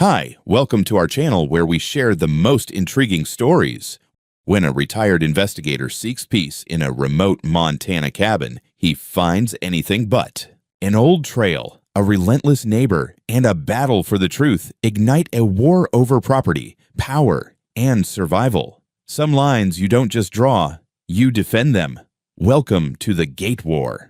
Hi, welcome to our channel where we share the most intriguing stories. When a retired investigator seeks peace in a remote Montana cabin, he finds anything but an old trail, a relentless neighbor, and a battle for the truth ignite a war over property, power, and survival. Some lines you don't just draw, you defend them. Welcome to the Gate War.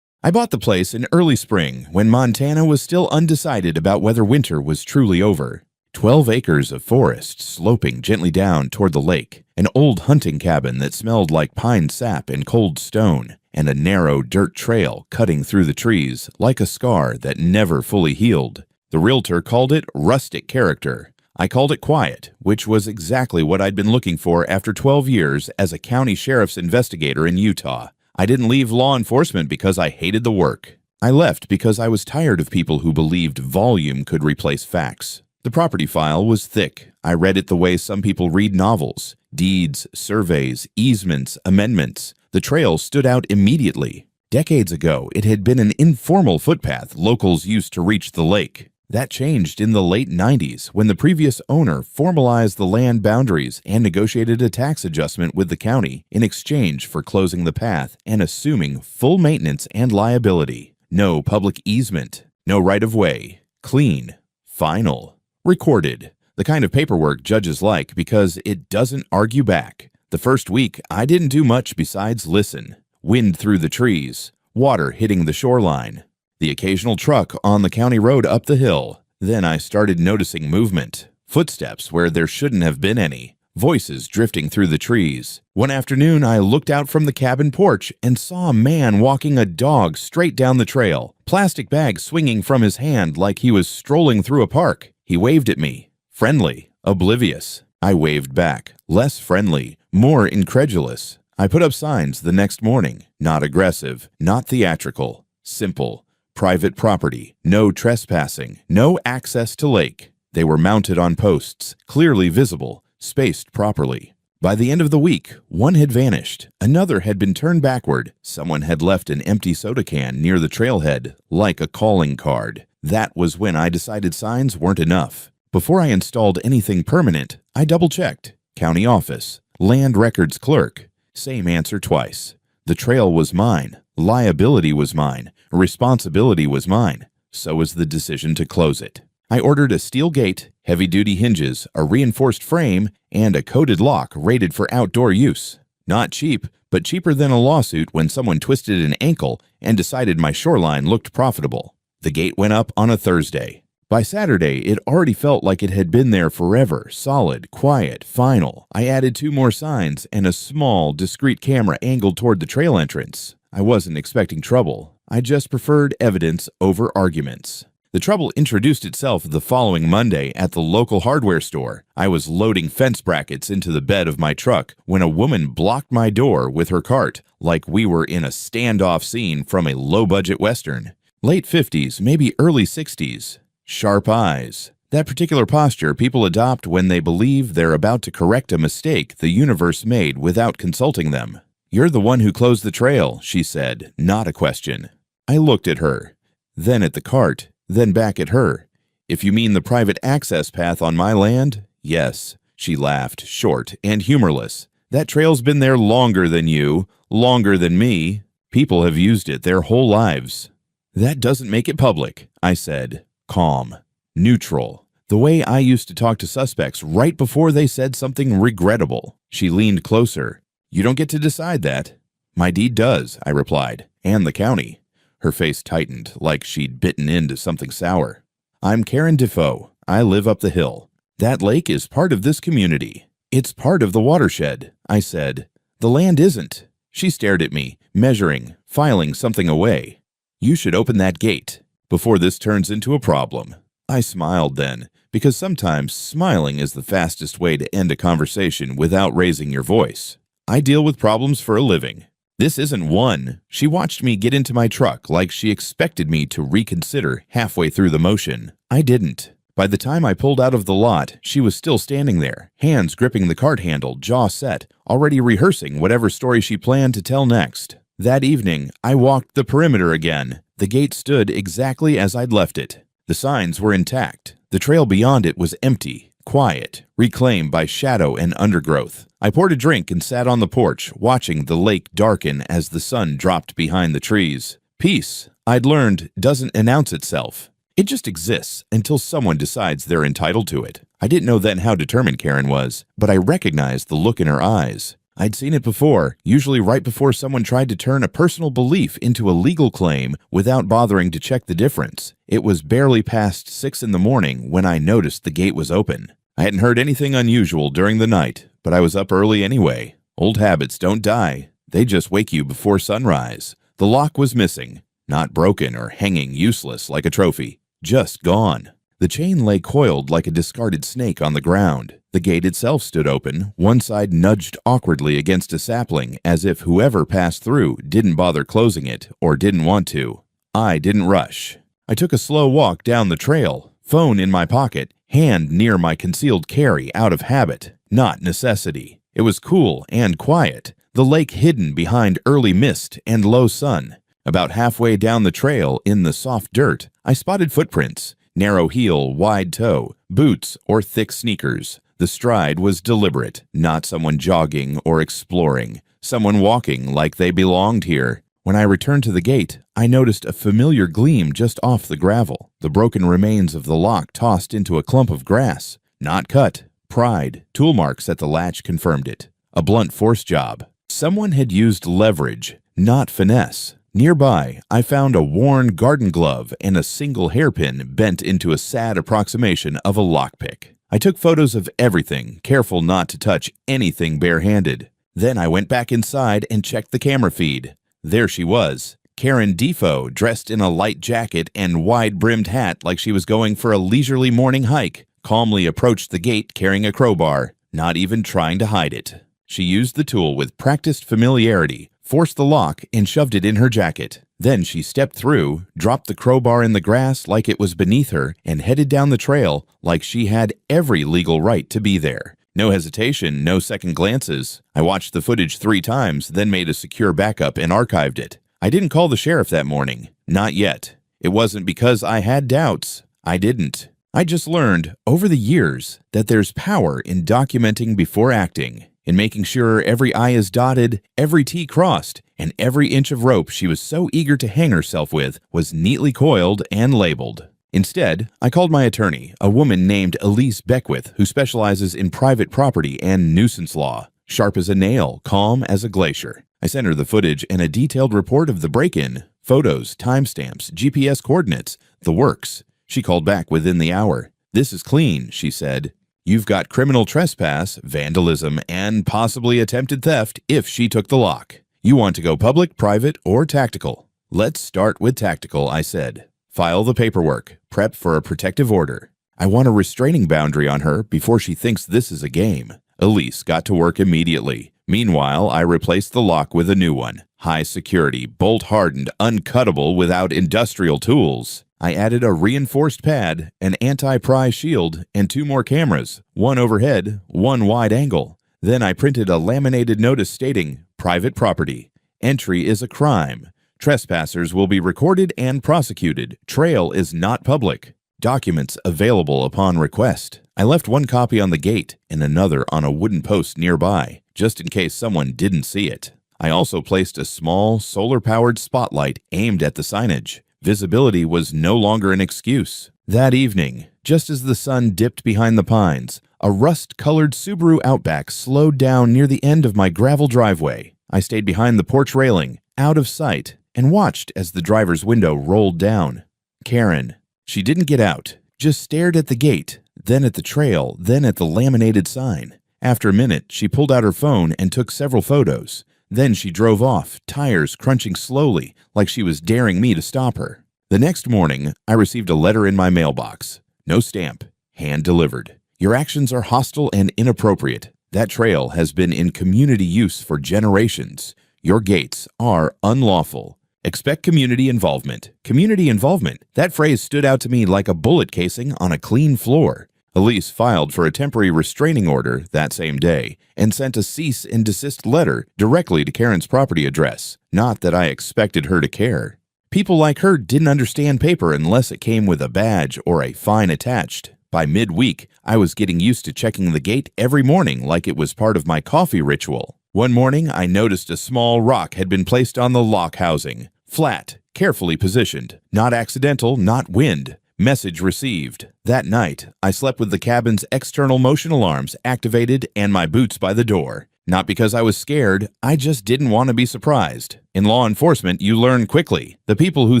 I bought the place in early spring when Montana was still undecided about whether winter was truly over. 12 acres of forest sloping gently down toward the lake, an old hunting cabin that smelled like pine sap and cold stone, and a narrow dirt trail cutting through the trees like a scar that never fully healed. The realtor called it rustic character. I called it quiet, which was exactly what I'd been looking for after 12 years as a county sheriff's investigator in Utah. I didn't leave law enforcement because I hated the work. I left because I was tired of people who believed volume could replace facts. The property file was thick. I read it the way some people read novels. Deeds, surveys, easements, amendments. The trail stood out immediately. Decades ago, it had been an informal footpath locals used to reach the lake. That changed in the late 90s when the previous owner formalized the land boundaries and negotiated a tax adjustment with the county in exchange for closing the path and assuming full maintenance and liability. No public easement, no right-of-way, clean, final, recorded. The kind of paperwork judges like because it doesn't argue back. The first week, I didn't do much besides listen. Wind through the trees, water hitting the shoreline. The occasional truck on the county road up the hill. Then I started noticing movement. Footsteps where there shouldn't have been any. Voices drifting through the trees. One afternoon, I looked out from the cabin porch and saw a man walking a dog straight down the trail. Plastic bag swinging from his hand like he was strolling through a park. He waved at me. Friendly. Oblivious. I waved back. Less friendly. More incredulous. I put up signs the next morning. Not aggressive. Not theatrical. Simple. Private property, no trespassing, no access to lake. They were mounted on posts, clearly visible, spaced properly. By the end of the week, one had vanished. Another had been turned backward. Someone had left an empty soda can near the trailhead, like a calling card. That was when I decided signs weren't enough. Before I installed anything permanent, I double-checked. County office, land records clerk. Same answer twice. The trail was mine. Liability was mine. Responsibility was mine. So was the decision to close it. I ordered a steel gate, heavy-duty hinges, a reinforced frame, and a coded lock rated for outdoor use. Not cheap, but cheaper than a lawsuit when someone twisted an ankle and decided my shoreline looked profitable. The gate went up on a Thursday. By Saturday, it already felt like it had been there forever, solid, quiet, final. I added 2 more signs and a small, discreet camera angled toward the trail entrance. I wasn't expecting trouble. I just preferred evidence over arguments. The trouble introduced itself the following Monday at the local hardware store. I was loading fence brackets into the bed of my truck when a woman blocked my door with her cart, like we were in a standoff scene from a low-budget Western. Late 50s, maybe early 60s. Sharp eyes. That particular posture people adopt when they believe they're about to correct a mistake the universe made without consulting them. "You're the one who closed the trail," she said, not a question. I looked at her, then at the cart, then back at her. "If you mean the private access path on my land, yes." She laughed, short and humorless. "That trail's been there longer than you, longer than me. People have used it their whole lives." "That doesn't make it public," I said, calm, neutral. The way I used to talk to suspects right before they said something regrettable. She leaned closer. "You don't get to decide that." "My deed does," I replied, "and the county." Her face tightened, like she'd bitten into something sour. "I'm Karen Defoe. I live up the hill. That lake is part of this community. It's part of the watershed," I said. "The land isn't." She stared at me, measuring, filing something away. "You should open that gate before this turns into a problem." I smiled then, because sometimes smiling is the fastest way to end a conversation without raising your voice. I deal with problems for a living. This isn't one. She watched me get into my truck like she expected me to reconsider halfway through the motion. I didn't. By the time I pulled out of the lot, she was still standing there, hands gripping the cart handle, jaw set, already rehearsing whatever story she planned to tell next. That evening, I walked the perimeter again. The gate stood exactly as I'd left it. The signs were intact. The trail beyond it was empty, quiet, reclaimed by shadow and undergrowth. I poured a drink and sat on the porch, watching the lake darken as the sun dropped behind the trees. Peace, I'd learned, doesn't announce itself. It just exists until someone decides they're entitled to it. I didn't know then how determined Karen was, but I recognized the look in her eyes. I'd seen it before, usually right before someone tried to turn a personal belief into a legal claim without bothering to check the difference. It was barely past 6 in the morning when I noticed the gate was open. I hadn't heard anything unusual during the night, but I was up early anyway. Old habits don't die. They just wake you before sunrise. The lock was missing, not broken or hanging useless like a trophy. Just gone. The chain lay coiled like a discarded snake on the ground. The gate itself stood open, one side nudged awkwardly against a sapling as if whoever passed through didn't bother closing it or didn't want to. I didn't rush. I took a slow walk down the trail, phone in my pocket, hand near my concealed carry out of habit, not necessity. It was cool and quiet, the lake hidden behind early mist and low sun. About halfway down the trail in the soft dirt, I spotted footprints. Narrow heel, wide toe, boots, or thick sneakers. The stride was deliberate, not someone jogging or exploring, someone walking like they belonged here. When I returned to the gate, I noticed a familiar gleam just off the gravel, the broken remains of the lock tossed into a clump of grass. Not cut, pried, tool marks at the latch confirmed it. A blunt force job. Someone had used leverage, not finesse. Nearby, I found a worn garden glove and a single hairpin bent into a sad approximation of a lockpick. I took photos of everything, careful not to touch anything barehanded. Then I went back inside and checked the camera feed. There she was, Karen Defoe, dressed in a light jacket and wide-brimmed hat like she was going for a leisurely morning hike, calmly approached the gate carrying a crowbar, not even trying to hide it. She used the tool with practiced familiarity, forced the lock, and shoved it in her jacket. Then she stepped through, dropped the crowbar in the grass like it was beneath her, and headed down the trail like she had every legal right to be there. No hesitation, no second glances. I watched the footage 3 times, then made a secure backup and archived it. I didn't call the sheriff that morning. Not yet. It wasn't because I had doubts. I didn't. I just learned, over the years, that there's power in documenting before acting, in making sure every I is dotted, every T crossed, and every inch of rope she was so eager to hang herself with was neatly coiled and labeled. Instead, I called my attorney, a woman named Elise Beckwith, who specializes in private property and nuisance law. Sharp as a nail, calm as a glacier. I sent her the footage and a detailed report of the break-in, photos, timestamps, GPS coordinates, the works. She called back within the hour. "This is clean," she said. "You've got criminal trespass, vandalism, and possibly attempted theft if she took the lock. You want to go public, private, or tactical?" "Let's start with tactical," I said. "File the paperwork. Prep for a protective order. I want a restraining boundary on her before she thinks this is a game." Elise got to work immediately. Meanwhile, I replaced the lock with a new one. High security, bolt-hardened, uncuttable without industrial tools. I added a reinforced pad, an anti-pry shield, and 2 more cameras, one overhead, one wide angle. Then I printed a laminated notice stating, "Private property. Entry is a crime. Trespassers will be recorded and prosecuted. Trail is not public. Documents available upon request." I left 1 copy on the gate and another on a wooden post nearby, just in case someone didn't see it. I also placed a small, solar-powered spotlight aimed at the signage. Visibility was no longer an excuse. That evening, just as the sun dipped behind the pines, a rust-colored Subaru Outback slowed down near the end of my gravel driveway. I stayed behind the porch railing, out of sight, and watched as the driver's window rolled down. Karen. She didn't get out, just stared at the gate, then at the trail, then at the laminated sign. After a minute, she pulled out her phone and took several photos. Then she drove off, tires crunching slowly, like she was daring me to stop her. The next morning, I received a letter in my mailbox. No stamp, hand-delivered. "Your actions are hostile and inappropriate. That trail has been in community use for generations. Your gates are unlawful. Expect community involvement." Community involvement? That phrase stood out to me like a bullet casing on a clean floor. Elise filed for a temporary restraining order that same day and sent a cease and desist letter directly to Karen's property address. Not that I expected her to care. People like her didn't understand paper unless it came with a badge or a fine attached. By midweek, I was getting used to checking the gate every morning like it was part of my coffee ritual. One morning, I noticed a small rock had been placed on the lock housing. Flat, carefully positioned. Not accidental, not wind. Message received. That night, I slept with the cabin's external motion alarms activated and my boots by the door. Not because I was scared, I just didn't want to be surprised. In law enforcement, you learn quickly. The people who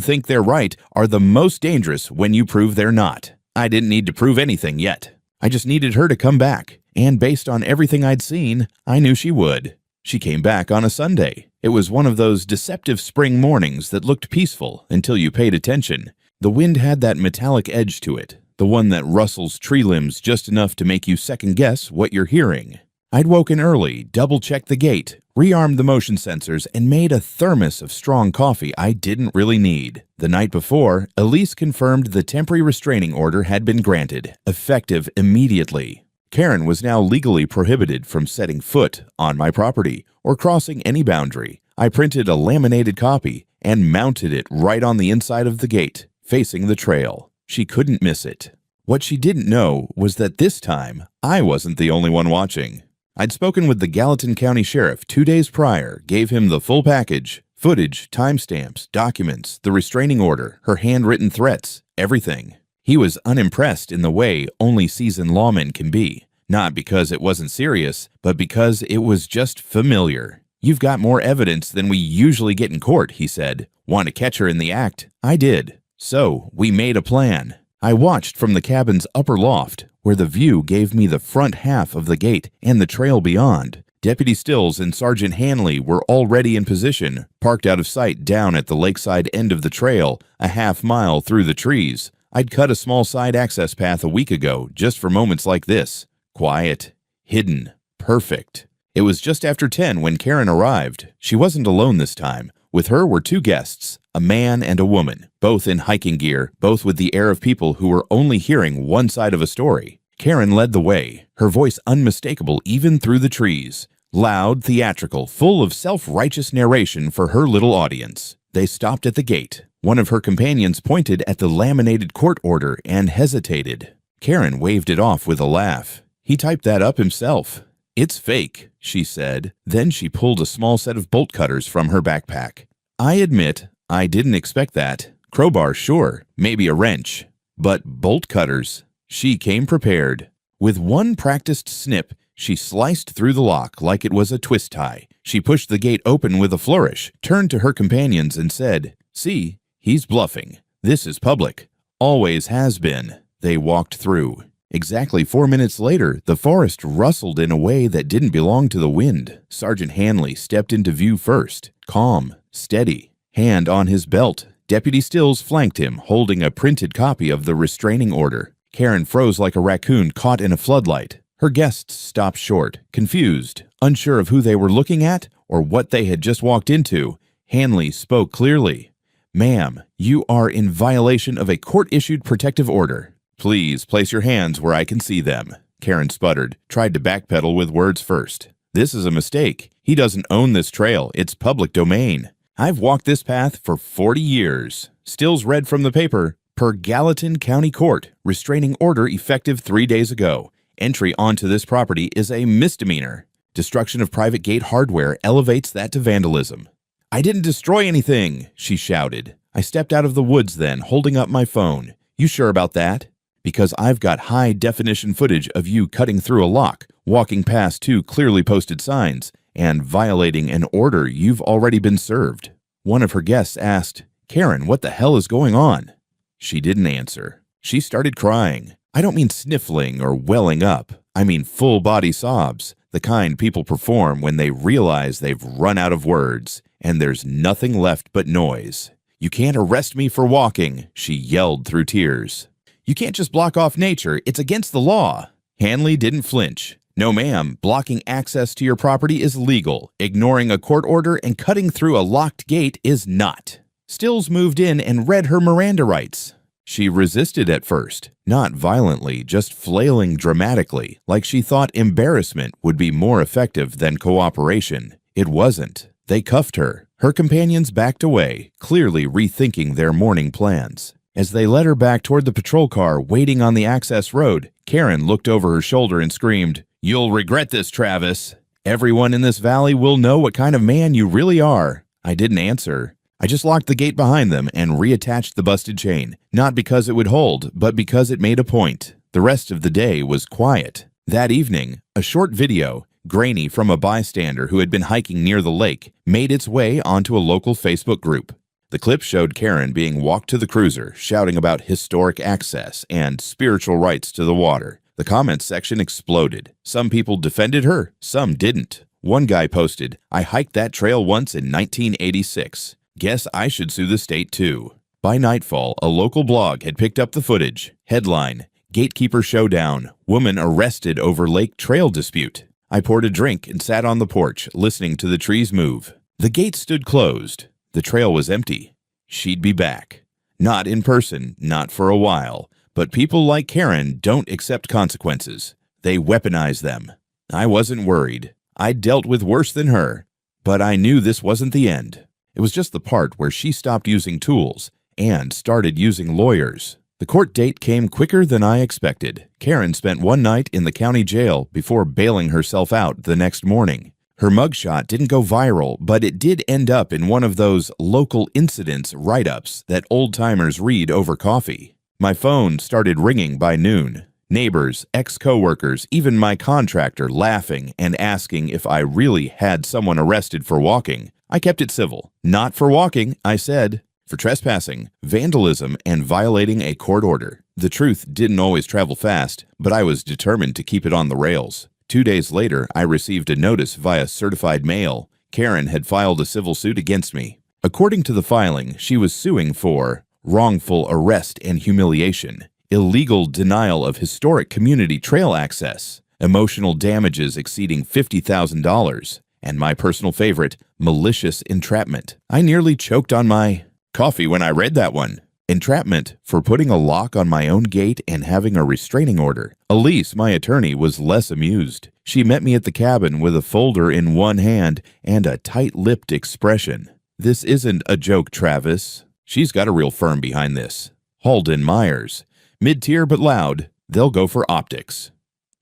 think they're right are the most dangerous when you prove they're not. I didn't need to prove anything yet. I just needed her to come back. And based on everything I'd seen, I knew she would. She came back on a Sunday. It was one of those deceptive spring mornings that looked peaceful until you paid attention. The wind had that metallic edge to it, the one that rustles tree limbs just enough to make you second-guess what you're hearing. I'd woken early, double-checked the gate, rearmed the motion sensors, and made a thermos of strong coffee I didn't really need. The night before, Elise confirmed the temporary restraining order had been granted, effective immediately. Karen was now legally prohibited from setting foot on my property or crossing any boundary. I printed a laminated copy and mounted it right on the inside of the gate, facing the trail. She couldn't miss it. What she didn't know was that this time, I wasn't the only one watching. I'd spoken with the Gallatin County Sheriff 2 days prior, gave him the full package, footage, timestamps, documents, the restraining order, her handwritten threats, everything. He was unimpressed in the way only seasoned lawmen can be, not because it wasn't serious, but because it was just familiar. "You've got more evidence than we usually get in court," he said. "Want to catch her in the act?" I did. So, we made a plan. I watched from the cabin's upper loft, where the view gave me the front half of the gate and the trail beyond. Deputy Stills and Sergeant Hanley were already in position, parked out of sight down at the lakeside end of the trail, a half-mile through the trees. I'd cut a small side access path a week ago just for moments like this. Quiet, hidden, perfect. It was just after 10 when Karen arrived. She wasn't alone this time. With her were 2 guests, a man and a woman, both in hiking gear, both with the air of people who were only hearing one side of a story. Karen led the way, her voice unmistakable even through the trees. Loud, theatrical, full of self-righteous narration for her little audience. They stopped at the gate. One of her companions pointed at the laminated court order and hesitated. Karen waved it off with a laugh. "He typed that up himself." "It's fake," she said. Then she pulled a small set of bolt cutters from her backpack. I admit, I didn't expect that. Crowbar, sure, maybe a wrench. But bolt cutters? She came prepared. With one practiced snip, she sliced through the lock like it was a twist tie. She pushed the gate open with a flourish, turned to her companions and said, "See, he's bluffing. This is public. Always has been." They walked through. Exactly 4 minutes later, the forest rustled in a way that didn't belong to the wind. Sergeant Hanley stepped into view first, calm, steady, hand on his belt. Deputy Stills flanked him, holding a printed copy of the restraining order. Karen froze like a raccoon caught in a floodlight. Her guests stopped short, confused, unsure of who they were looking at or what they had just walked into. Hanley spoke clearly. "Ma'am, you are in violation of a court-issued protective order. Please place your hands where I can see them." Karen sputtered, tried to backpedal with words first. "This is a mistake. He doesn't own this trail. It's public domain. I've walked this path for 40 years. Stills read from the paper, "Per Gallatin County Court, restraining order effective 3 days ago. Entry onto this property is a misdemeanor. Destruction of private gate hardware elevates that to vandalism." "I didn't destroy anything," she shouted. I stepped out of the woods then, holding up my phone. "You sure about that?" "Because I've got high-definition footage of you cutting through a lock, walking past 2 clearly posted signs, and violating an order you've already been served." One of her guests asked, "Karen, what the hell is going on?" She didn't answer. She started crying. I don't mean sniffling or welling up. I mean full-body sobs, the kind people perform when they realize they've run out of words, and there's nothing left but noise. "You can't arrest me for walking," she yelled through tears. "You can't just block off nature. It's against the law." Hanley didn't flinch. "No, ma'am. Blocking access to your property is legal. Ignoring a court order and cutting through a locked gate is not." Stills moved in and read her Miranda rights. She resisted at first, not violently, just flailing dramatically, like she thought embarrassment would be more effective than cooperation. It wasn't. They cuffed her. Her companions backed away, clearly rethinking their morning plans. As they led her back toward the patrol car waiting on the access road, Karen looked over her shoulder and screamed, "You'll regret this, Travis. Everyone in this valley will know what kind of man you really are." I didn't answer. I just locked the gate behind them and reattached the busted chain, not because it would hold, but because it made a point. The rest of the day was quiet. That evening, a short video, grainy from a bystander who had been hiking near the lake, made its way onto a local Facebook group. The clip showed Karen being walked to the cruiser, shouting about historic access and spiritual rights to the water. The comments section exploded. Some people defended her, some didn't. One guy posted, "I hiked that trail once in 1986. Guess I should sue the state too." By nightfall, a local blog had picked up the footage. Headline, "Gatekeeper Showdown. Woman arrested over lake trail dispute." I poured a drink and sat on the porch, listening to the trees move. The gate stood closed. The trail was empty. She'd be back. Not in person, not for a while. But people like Karen don't accept consequences. They weaponize them. I wasn't worried. I'd dealt with worse than her. But I knew this wasn't the end. It was just the part where she stopped using tools and started using lawyers. The court date came quicker than I expected. Karen spent one night in the county jail before bailing herself out the next morning. Her mugshot didn't go viral, but it did end up in one of those local incidents write-ups that old-timers read over coffee. My phone started ringing by noon. Neighbors, ex-coworkers, even my contractor laughing and asking if I really had someone arrested for walking. I kept it civil. Not for walking, I said. For trespassing, vandalism, and violating a court order. The truth didn't always travel fast, but I was determined to keep it on the rails. 2 days later, I received a notice via certified mail. Karen had filed a civil suit against me. According to the filing, she was suing for wrongful arrest and humiliation, illegal denial of historic community trail access, emotional damages exceeding $50,000, and my personal favorite, malicious entrapment. I nearly choked on my coffee when I read that one. Entrapment for putting a lock on my own gate and having a restraining order. Elise, my attorney, was less amused. She met me at the cabin with a folder in one hand and a tight-lipped expression. "This isn't a joke, Travis." She's got a real firm behind this. Halden Myers. Mid-tier but loud. They'll go for optics.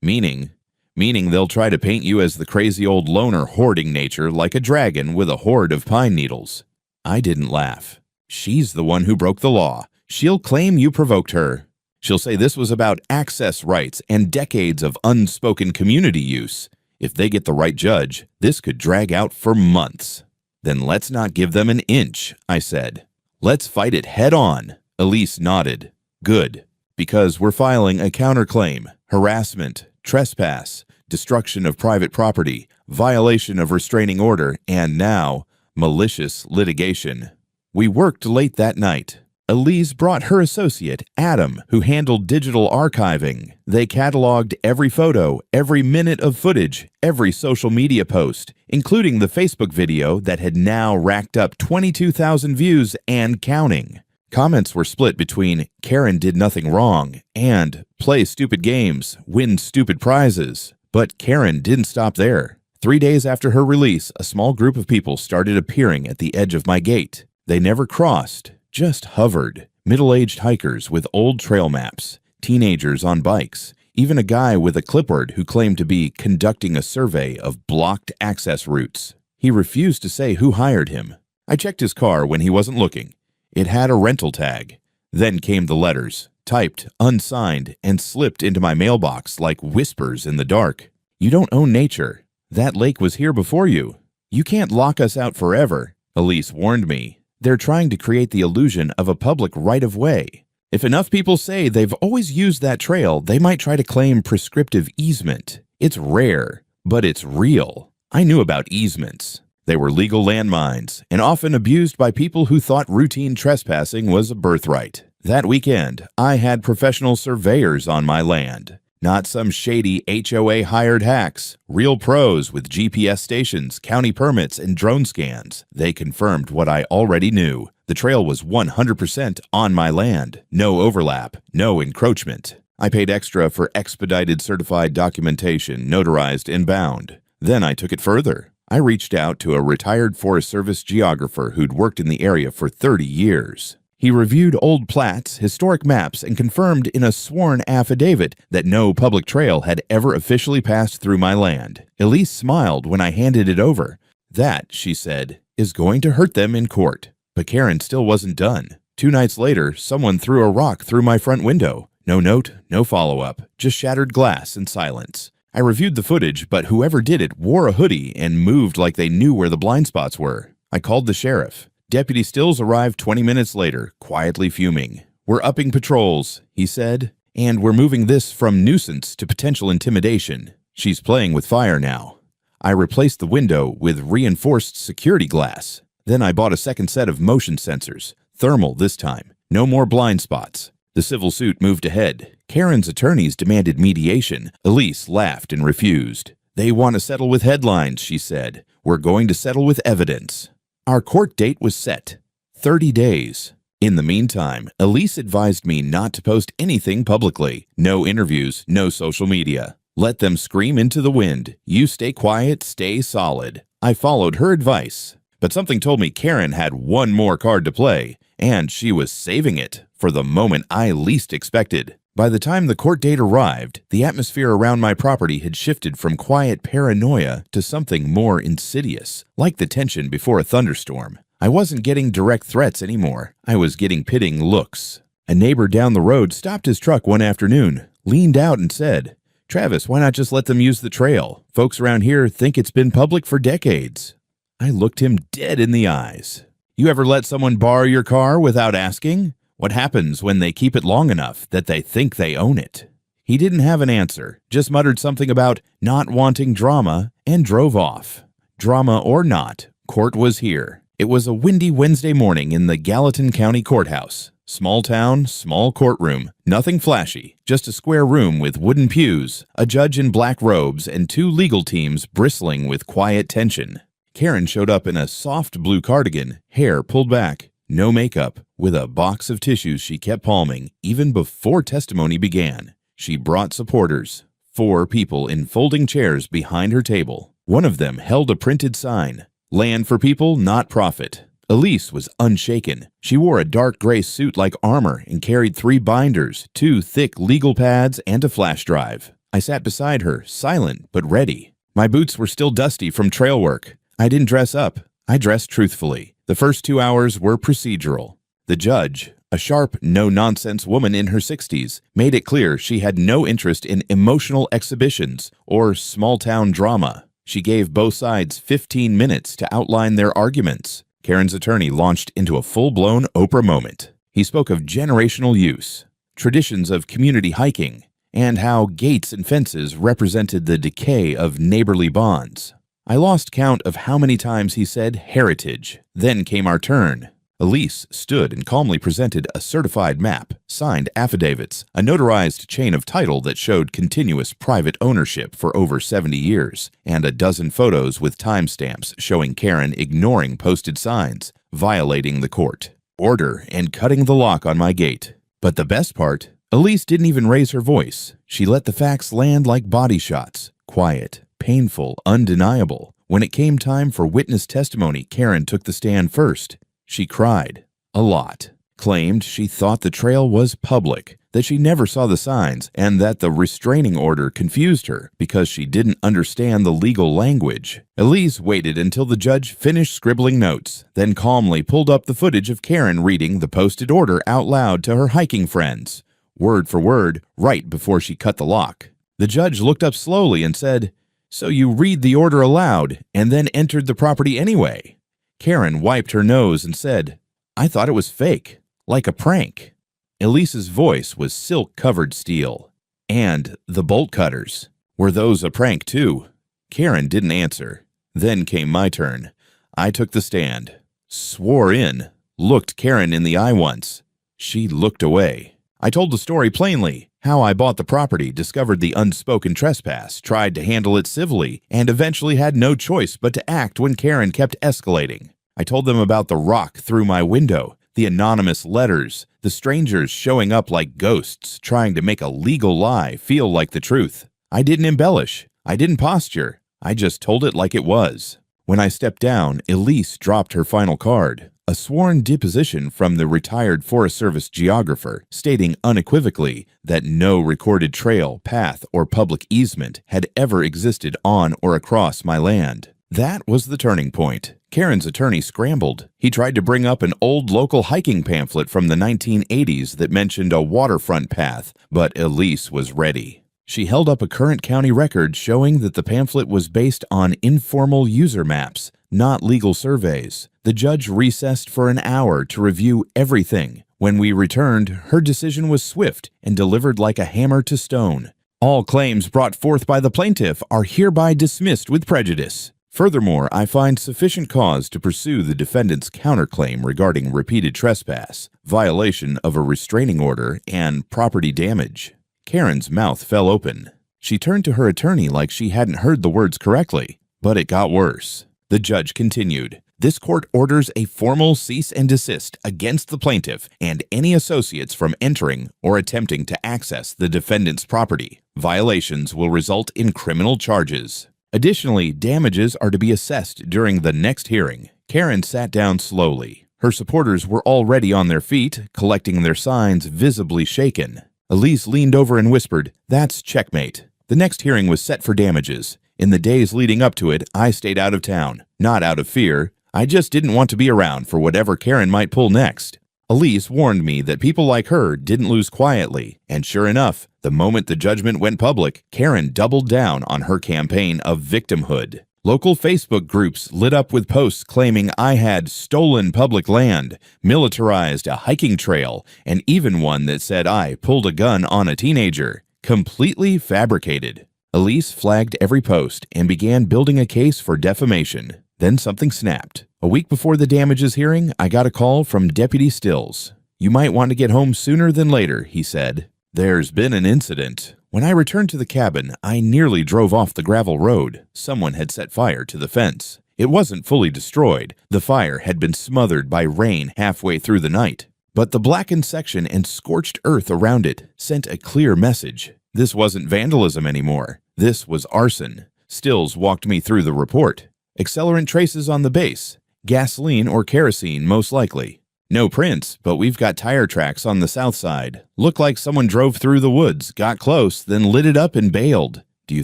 Meaning they'll try to paint you as the crazy old loner hoarding nature like a dragon with a hoard of pine needles. I didn't laugh. She's the one who broke the law. She'll claim you provoked her. She'll say this was about access rights and decades of unspoken community use. If they get the right judge, this could drag out for months. Then let's not give them an inch, I said. Let's fight it head on. Elise nodded. Good, because we're filing a counterclaim, harassment, trespass, destruction of private property, violation of restraining order, and now, malicious litigation. We worked late that night. Elise brought her associate, Adam, who handled digital archiving. They cataloged every photo, every minute of footage, every social media post, including the Facebook video that had now racked up 22,000 views and counting. Comments were split between Karen did nothing wrong and play stupid games, win stupid prizes. But Karen didn't stop there. 3 days after her release, a small group of people started appearing at the edge of my gate. They never crossed, just hovered. Middle-aged hikers with old trail maps, teenagers on bikes, even a guy with a clipboard who claimed to be conducting a survey of blocked access routes. He refused to say who hired him. I checked his car when he wasn't looking. It had a rental tag. Then came the letters, typed, unsigned, and slipped into my mailbox like whispers in the dark. You don't own nature. That lake was here before you. You can't lock us out forever, Elise warned me. They're trying to create the illusion of a public right-of-way. If enough people say they've always used that trail, they might try to claim prescriptive easement. It's rare, but it's real. I knew about easements. They were legal landmines and often abused by people who thought routine trespassing was a birthright. That weekend, I had professional surveyors on my land. Not some shady HOA hired hacks, real pros with GPS stations, county permits, and drone scans. They confirmed what I already knew. The trail was 100% on my land. No overlap, no encroachment. I paid extra for expedited certified documentation, notarized and bound. Then I took it further. I reached out to a retired Forest Service geographer who'd worked in the area for 30 years. He reviewed old plats, historic maps, and confirmed in a sworn affidavit that no public trail had ever officially passed through my land. Elise smiled when I handed it over. That, she said, is going to hurt them in court. But Karen still wasn't done. 2 nights later, someone threw a rock through my front window. No note, no follow-up, just shattered glass and silence. I reviewed the footage, but whoever did it wore a hoodie and moved like they knew where the blind spots were. I called the sheriff. Deputy Stills arrived 20 minutes later, quietly fuming. "We're upping patrols," he said, "and we're moving this from nuisance to potential intimidation. She's playing with fire now." I replaced the window with reinforced security glass. Then I bought a second set of motion sensors, thermal this time. No more blind spots. The civil suit moved ahead. Karen's attorneys demanded mediation. Elise laughed and refused. "They want to settle with headlines," she said. "We're going to settle with evidence." Our court date was set. 30 days. In the meantime, Elise advised me not to post anything publicly. No interviews, no social media. Let them scream into the wind. You stay quiet, stay solid. I followed her advice. But something told me Karen had one more card to play, and she was saving it for the moment I least expected. By the time the court date arrived, the atmosphere around my property had shifted from quiet paranoia to something more insidious, like the tension before a thunderstorm. I wasn't getting direct threats anymore. I was getting pitting looks. A neighbor down the road stopped his truck one afternoon, leaned out and said, "Travis, why not just let them use the trail? Folks around here think it's been public for decades." I looked him dead in the eyes. "You ever let someone borrow your car without asking? What happens when they keep it long enough that they think they own it?" He didn't have an answer, just muttered something about not wanting drama and drove off. Drama or not, court was here. It was a windy Wednesday morning in the Gallatin County Courthouse. Small town, small courtroom, nothing flashy, just a square room with wooden pews, a judge in black robes, and 2 legal teams bristling with quiet tension. Karen showed up in a soft blue cardigan, hair pulled back, no makeup, with a box of tissues she kept palming even before testimony began. She brought supporters, 4 people in folding chairs behind her table. One of them held a printed sign, "Land for people, not profit." Elise was unshaken. She wore a dark gray suit like armor and carried 3 binders, 2 thick legal pads, and a flash drive. I sat beside her, silent but ready. My boots were still dusty from trail work. I didn't dress up. I dressed truthfully. The first 2 hours were procedural. The judge, a sharp, no-nonsense woman in her 60s, made it clear she had no interest in emotional exhibitions or small-town drama. She gave both sides 15 minutes to outline their arguments. Karen's attorney launched into a full-blown Oprah moment. He spoke of generational use, traditions of community hiking, and how gates and fences represented the decay of neighborly bonds. I lost count of how many times he said heritage. Then came our turn. Elise stood and calmly presented a certified map, signed affidavits, a notarized chain of title that showed continuous private ownership for over 70 years, and a dozen photos with timestamps showing Karen ignoring posted signs, violating the court order, and cutting the lock on my gate. But the best part, Elise didn't even raise her voice. She let the facts land like body shots, quiet, painful, undeniable. When it came time for witness testimony, Karen took the stand first. She cried. A lot. Claimed she thought the trail was public, that she never saw the signs, and that the restraining order confused her because she didn't understand the legal language. Elise waited until the judge finished scribbling notes, then calmly pulled up the footage of Karen reading the posted order out loud to her hiking friends, word for word, right before she cut the lock. The judge looked up slowly and said, "So you read the order aloud and then entered the property anyway?" Karen wiped her nose and said, "I thought it was fake, like a prank." Elise's voice was silk-covered steel. "And the bolt cutters, were those a prank too?" Karen didn't answer. Then came my turn. I took the stand, swore in, looked Karen in the eye once. She looked away. I told the story plainly. How I bought the property, discovered the unspoken trespass, tried to handle it civilly, and eventually had no choice but to act when Karen kept escalating. I told them about the rock through my window, the anonymous letters, the strangers showing up like ghosts, trying to make a legal lie feel like the truth. I didn't embellish. I didn't posture. I just told it like it was. When I stepped down, Elise dropped her final card. a sworn deposition from the retired Forest Service geographer stating unequivocally that no recorded trail, path, or public easement had ever existed on or across my land. That was the turning point. Karen's attorney scrambled. He tried to bring up an old local hiking pamphlet from the 1980s that mentioned a waterfront path, but Elise was ready. She held up a current county record showing that the pamphlet was based on informal user maps, not legal surveys. The judge recessed for an hour to review everything. When we returned, her decision was swift and delivered like a hammer to stone. All claims brought forth by the plaintiff are hereby dismissed with prejudice. Furthermore, I find sufficient cause to pursue the defendant's counterclaim regarding repeated trespass, violation of a restraining order, and property damage. Karen's mouth fell open. She turned to her attorney like she hadn't heard the words correctly. But it got worse. The judge continued, "This court orders a formal cease and desist against the plaintiff and any associates from entering or attempting to access the defendant's property. Violations will result in criminal charges. Additionally, damages are to be assessed during the next hearing." Karen sat down slowly. Her supporters were already on their feet, collecting their signs, visibly shaken. Elise leaned over and whispered, "That's checkmate." The next hearing was set for damages. In the days leading up to it, I stayed out of town. Not out of fear. I just didn't want to be around for whatever Karen might pull next. Elise warned me that people like her didn't lose quietly, and sure enough, the moment the judgment went public, Karen doubled down on her campaign of victimhood. Local Facebook groups lit up with posts claiming I had stolen public land, militarized a hiking trail, and even one that said I pulled a gun on a teenager. Completely fabricated. Elise flagged every post and began building a case for defamation. Then something snapped. A week before the damages hearing, I got a call from Deputy Stills. "You might want to get home sooner than later," he said. "There's been an incident." When I returned to the cabin, I nearly drove off the gravel road. Someone had set fire to the fence. It wasn't fully destroyed. The fire had been smothered by rain halfway through the night. But the blackened section and scorched earth around it sent a clear message. This wasn't vandalism anymore. This was arson. Stills walked me through the report. Accelerant traces on the base. Gasoline or kerosene, most likely. No prints, but we've got tire tracks on the south side. Looked like someone drove through the woods, got close, then lit it up and bailed. "Do you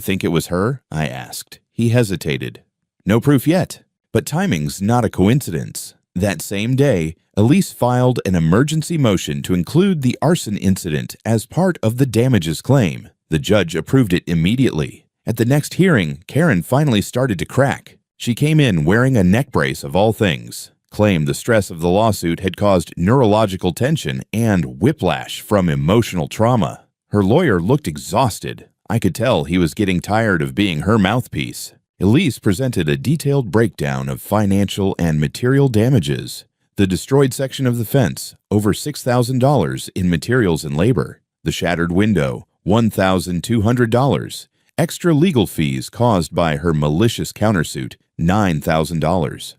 think it was her?" I asked. He hesitated. "No proof yet. But timing's not a coincidence." That same day, Elise filed an emergency motion to include the arson incident as part of the damages claim. The judge approved it immediately. At the next hearing, Karen finally started to crack. She came in wearing a neck brace of all things. Claimed the stress of the lawsuit had caused neurological tension and whiplash from emotional trauma. Her lawyer looked exhausted. I could tell he was getting tired of being her mouthpiece. Elise presented a detailed breakdown of financial and material damages. The destroyed section of the fence, over $6,000 in materials and labor. The shattered window, $1,200. Extra legal fees caused by her malicious countersuit, $9,000.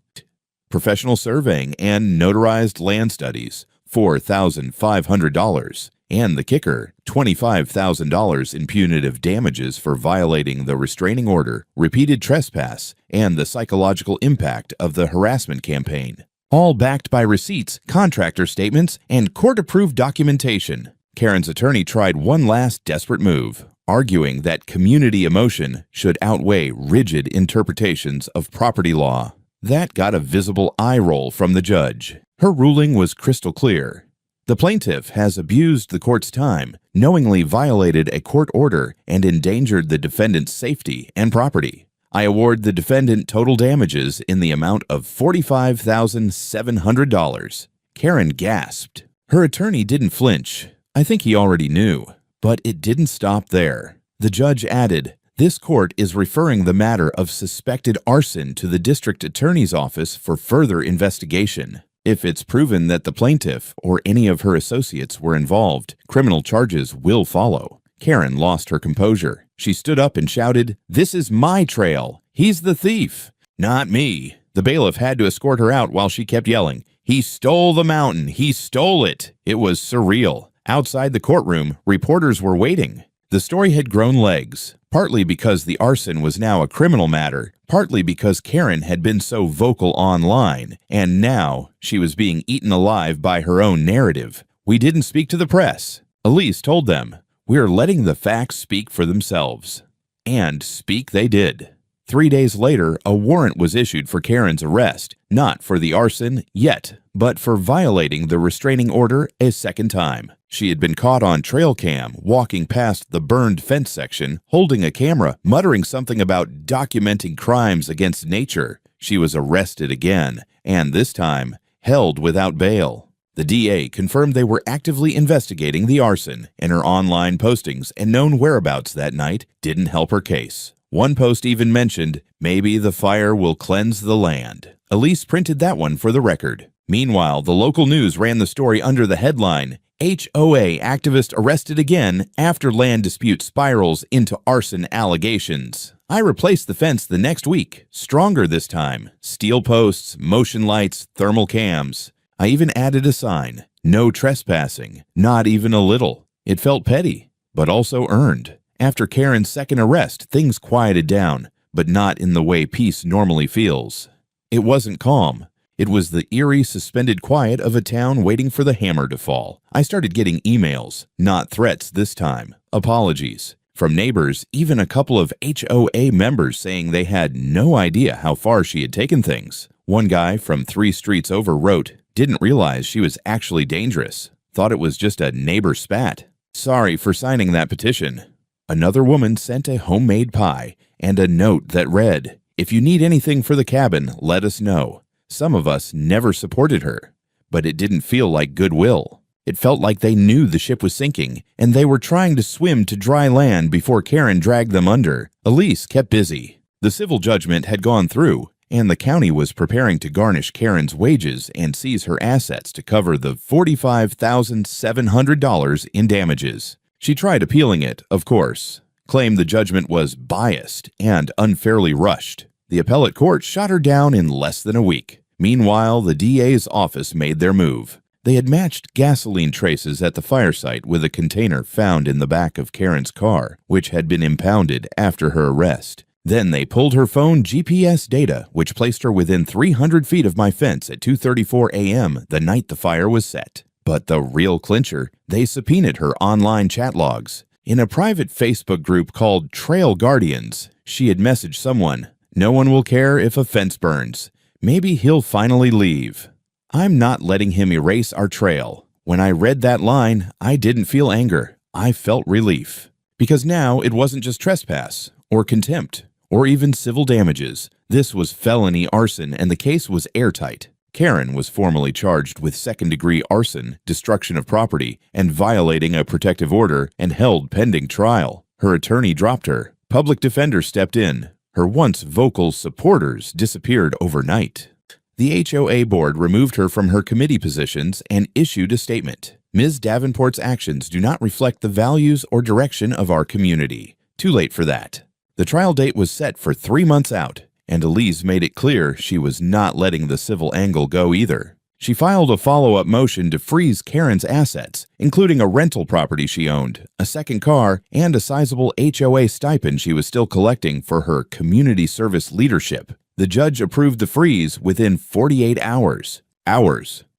Professional surveying and notarized land studies, $4,500. And the kicker, $25,000 in punitive damages for violating the restraining order, repeated trespass, and the psychological impact of the harassment campaign. All backed by receipts, contractor statements, and court-approved documentation. Karen's attorney tried one last desperate move, arguing that community emotion should outweigh rigid interpretations of property law. That got a visible eye roll from the judge. Her ruling was crystal clear. The plaintiff has abused the court's time, knowingly violated a court order, and endangered the defendant's safety and property. I award the defendant total damages in the amount of $45,700. Karen gasped. Her attorney didn't flinch. I think he already knew. But it didn't stop there. The judge added, "This court is referring the matter of suspected arson to the district attorney's office for further investigation. If it's proven that the plaintiff or any of her associates were involved, criminal charges will follow." Karen lost her composure. She stood up and shouted, "This is my trail. He's the thief." "Not me." The bailiff had to escort her out while she kept yelling, "He stole the mountain. He stole it." It was surreal. Outside the courtroom, reporters were waiting. The story had grown legs. Partly because the arson was now a criminal matter, partly because Karen had been so vocal online, and now she was being eaten alive by her own narrative. We didn't speak to the press. Elise told them, "We're letting the facts speak for themselves." And speak they did. 3 days later, a warrant was issued for Karen's arrest, not for the arson yet, but for violating the restraining order a second time. She had been caught on trail cam, walking past the burned fence section, holding a camera, muttering something about documenting crimes against nature. She was arrested again, and this time, held without bail. The DA confirmed they were actively investigating the arson, and her online postings and known whereabouts that night didn't help her case. One post even mentioned, "Maybe the fire will cleanse the land." Elise printed that one for the record. Meanwhile, the local news ran the story under the headline, "HOA activist arrested again after land dispute spirals into arson allegations." I replaced the fence the next week, stronger this time. Steel posts, motion lights, thermal cams. I even added a sign, "No trespassing," not even a little. It felt petty, but also earned. After Karen's second arrest, things quieted down, but not in the way peace normally feels. It wasn't calm. It was the eerie, suspended quiet of a town waiting for the hammer to fall. I started getting emails, not threats this time, apologies. From neighbors, even a couple of HOA members saying they had no idea how far she had taken things. One guy from 3 streets over wrote, "Didn't realize she was actually dangerous. Thought it was just a neighbor spat. Sorry for signing that petition." Another woman sent a homemade pie and a note that read, "If you need anything for the cabin, let us know." Some of us never supported her, but it didn't feel like goodwill. It felt like they knew the ship was sinking, and they were trying to swim to dry land before Karen dragged them under. Elise kept busy. The civil judgment had gone through, and the county was preparing to garnish Karen's wages and seize her assets to cover the $45,700 in damages. She tried appealing it, of course, claimed the judgment was biased and unfairly rushed. The appellate court shot her down in less than a week. Meanwhile, the DA's office made their move. They had matched gasoline traces at the fire site with a container found in the back of Karen's car, which had been impounded after her arrest. Then they pulled her phone GPS data, which placed her within 300 feet of my fence at 2:34 a.m. the night the fire was set. But the real clincher, they subpoenaed her online chat logs. In a private Facebook group called Trail Guardians, she had messaged someone, "No one will care if a fence burns. Maybe he'll finally leave. I'm not letting him erase our trail." When I read that line, I didn't feel anger. I felt relief. Because now it wasn't just trespass, or contempt, or even civil damages. This was felony arson, and the case was airtight. Karen was formally charged with second-degree arson, destruction of property, and violating a protective order, and held pending trial. Her attorney dropped her. Public defender stepped in. Her once vocal supporters disappeared overnight. The HOA board removed her from her committee positions and issued a statement. Ms. Davenport's actions do not reflect the values or direction of our community. Too late for that. The trial date was set for 3 months out, and Elise made it clear she was not letting the civil angle go either. She filed a follow-up motion to freeze Karen's assets, including a rental property she owned, a second car, and a sizable HOA stipend she was still collecting for her community service leadership. The judge approved the freeze within 48 hours.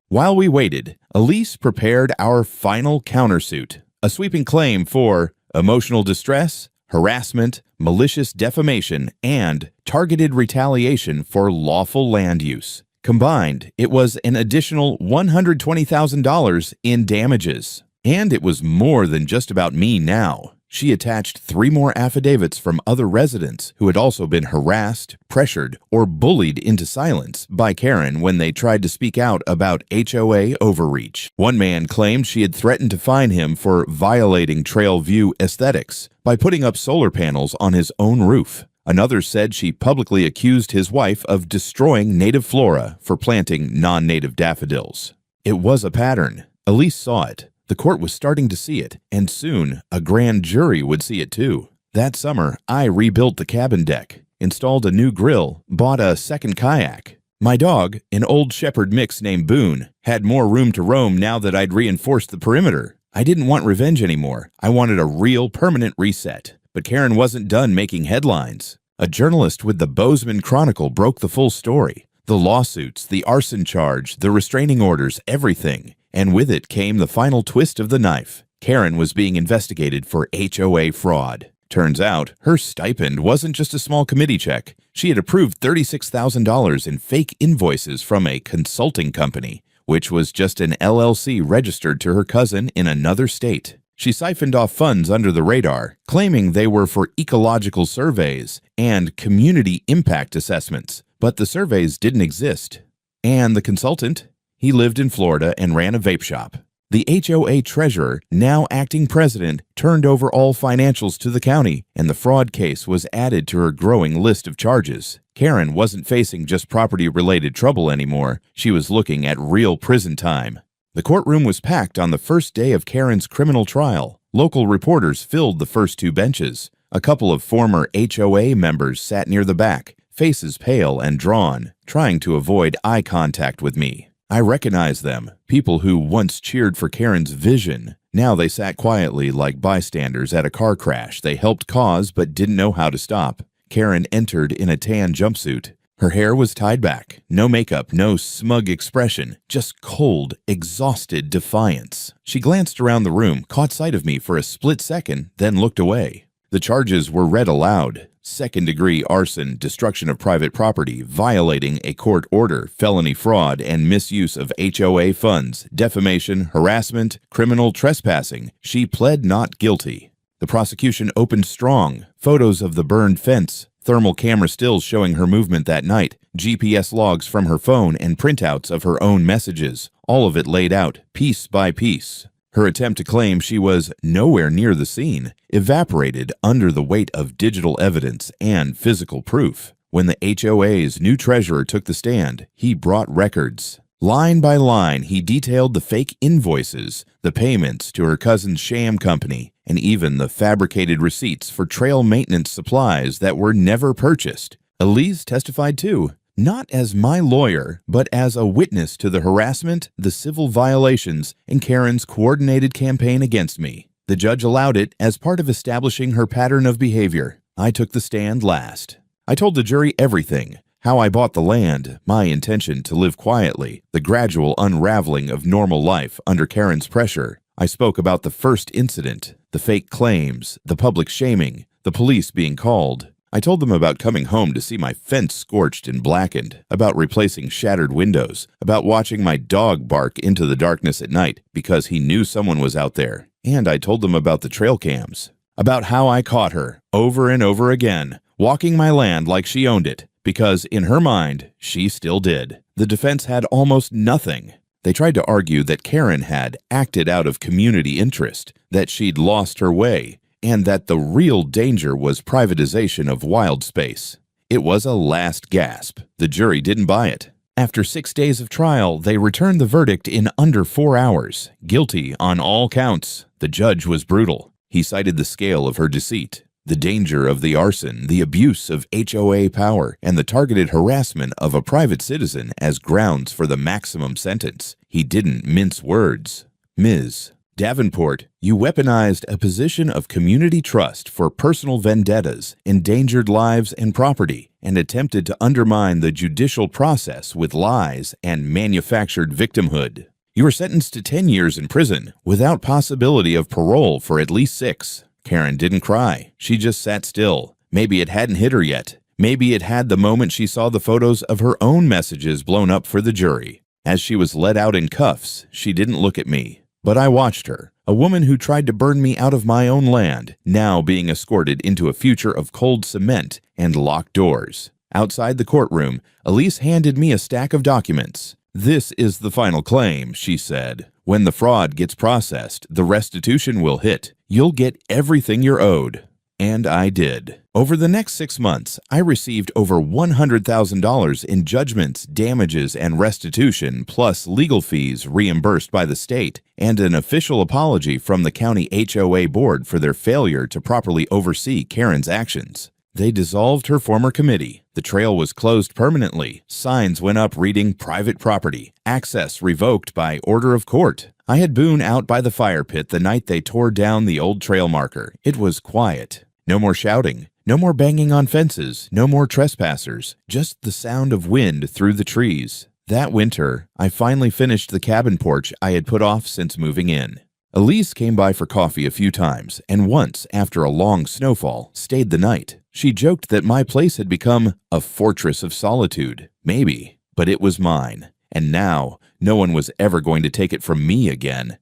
While we waited, Elise prepared our final countersuit, a sweeping claim for emotional distress, harassment, malicious defamation, and targeted retaliation for lawful land use. Combined, it was an additional $120,000 in damages. And it was more than just about me now. She attached 3 more affidavits from other residents who had also been harassed, pressured, or bullied into silence by Karen when they tried to speak out about HOA overreach. One man claimed she had threatened to fine him for violating trail view aesthetics by putting up solar panels on his own roof. Another said she publicly accused his wife of destroying native flora for planting non-native daffodils. It was a pattern. Elise saw it. The court was starting to see it, and soon a grand jury would see it too. That summer, I rebuilt the cabin deck, installed a new grill, bought a second kayak. My dog, an old shepherd mix named Boone, had more room to roam now that I'd reinforced the perimeter. I didn't want revenge anymore. I wanted a real permanent reset. But Karen wasn't done making headlines. A journalist with the Bozeman Chronicle broke the full story. The lawsuits, the arson charge, the restraining orders, everything. And with it came the final twist of the knife. Karen was being investigated for HOA fraud. Turns out, her stipend wasn't just a small committee check. She had approved $36,000 in fake invoices from a consulting company, which was just an LLC registered to her cousin in another state. She siphoned off funds under the radar, claiming they were for ecological surveys and community impact assessments, but the surveys didn't exist. And the consultant? He lived in Florida and ran a vape shop. The HOA treasurer, now acting president, turned over all financials to the county, and the fraud case was added to her growing list of charges. Karen wasn't facing just property-related trouble anymore. She was looking at real prison time. The courtroom was packed on the first day of Karen's criminal trial. Local reporters filled the first two benches. A couple of former HOA members sat near the back, faces pale and drawn, trying to avoid eye contact with me. I recognized them, people who once cheered for Karen's vision. Now they sat quietly like bystanders at a car crash they helped cause but didn't know how to stop. Karen entered in a tan jumpsuit. Her hair was tied back, no makeup, no smug expression, just cold, exhausted defiance. She glanced around the room, caught sight of me for a split second, then looked away. The charges were read aloud. Second-degree arson, destruction of private property, violating a court order, felony fraud, and misuse of HOA funds, defamation, harassment, criminal trespassing. She pled not guilty. The prosecution opened strong. Photos of the burned fence, thermal camera stills showing her movement that night, GPS logs from her phone, and printouts of her own messages, all of it laid out, piece by piece. Her attempt to claim she was nowhere near the scene evaporated under the weight of digital evidence and physical proof. When the HOA's new treasurer took the stand, he brought records. Line by line, he detailed the fake invoices, the payments to her cousin's sham company, and even the fabricated receipts for trail maintenance supplies that were never purchased. Elise testified too, not as my lawyer, but as a witness to the harassment, the civil violations, and Karen's coordinated campaign against me. The judge allowed it as part of establishing her pattern of behavior. I took the stand last. I told the jury everything. How I bought the land, my intention to live quietly, the gradual unraveling of normal life under Karen's pressure. I spoke about the first incident, the fake claims, the public shaming, the police being called. I told them about coming home to see my fence scorched and blackened, about replacing shattered windows, about watching my dog bark into the darkness at night because he knew someone was out there. And I told them about the trail cams, about how I caught her, over and over again, walking my land like she owned it, because in her mind, she still did. The defense had almost nothing. They tried to argue that Karen had acted out of community interest, that she'd lost her way, and that the real danger was privatization of wild space. It was a last gasp. The jury didn't buy it. After 6 days of trial, they returned the verdict in under 4 hours. Guilty on all counts. The judge was brutal. He cited the scale of her deceit, the danger of the arson, the abuse of HOA power, and the targeted harassment of a private citizen as grounds for the maximum sentence. He didn't mince words. Ms. Davenport, you weaponized a position of community trust for personal vendettas, endangered lives and property, and attempted to undermine the judicial process with lies and manufactured victimhood. You were sentenced to 10 years in prison without possibility of parole for at least 6. Karen didn't cry. She just sat still. Maybe it hadn't hit her yet. Maybe it had the moment she saw the photos of her own messages blown up for the jury. As she was led out in cuffs, she didn't look at me. But I watched her, a woman who tried to burn me out of my own land, now being escorted into a future of cold cement and locked doors. Outside the courtroom, Elise handed me a stack of documents. This is the final claim, she said. When the fraud gets processed, the restitution will hit. You'll get everything you're owed. And I did. Over the next 6 months, I received over $100,000 in judgments, damages, and restitution, plus legal fees reimbursed by the state, and an official apology from the county HOA board for their failure to properly oversee Karen's actions. They dissolved her former committee. The trail was closed permanently. Signs went up reading private property. Access revoked by order of court. I had Boone out by the fire pit the night they tore down the old trail marker. It was quiet. No more shouting, no more banging on fences, no more trespassers, just the sound of wind through the trees. That winter, I finally finished the cabin porch I had put off since moving in. Elise came by for coffee a few times, and once, after a long snowfall, stayed the night. She joked that my place had become a fortress of solitude. Maybe, but it was mine. And now, no one was ever going to take it from me again.